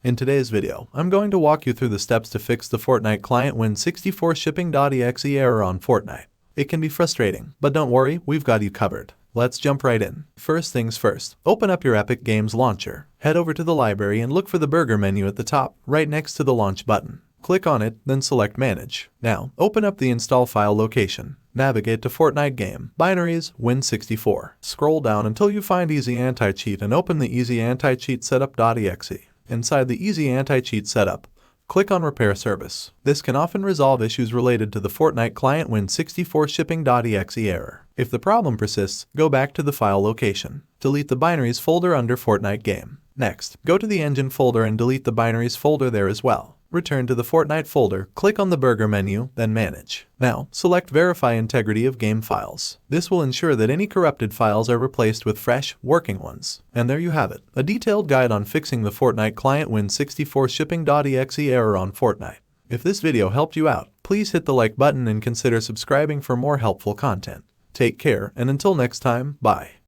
In today's video, I'm going to walk you through the steps to fix the Fortnite Client-Win64-Shipping.exe error on Fortnite. It can be frustrating, but don't worry, we've got you covered. Let's jump right in. First things first, open up your Epic Games launcher. Head over to the library and look for the burger menu at the top, right next to the launch button. Click on it, then select Manage. Now, open up the install file location. Navigate to FortniteGame, Binaries, Win64. Scroll down until you find Easy Anti-Cheat and open the Easy Anti-Cheat Setup.exe. Inside the Easy Anti-Cheat Setup, click on Repair Service. This can often resolve issues related to the Fortnite Client-Win64-Shipping.exe error. If the problem persists, go back to the file location. Delete the Binaries folder under FortniteGame. Next, go to the Engine folder and delete the Binaries folder there as well. Return to the Fortnite folder, click on the burger menu, then Manage. Now, select Verify Integrity of Game Files. This will ensure that any corrupted files are replaced with fresh, working ones. And there you have it, a detailed guide on fixing the Fortnite Client-Win64-Shipping.exe error on Fortnite. If this video helped you out, please hit the like button and consider subscribing for more helpful content. Take care, and until next time, bye.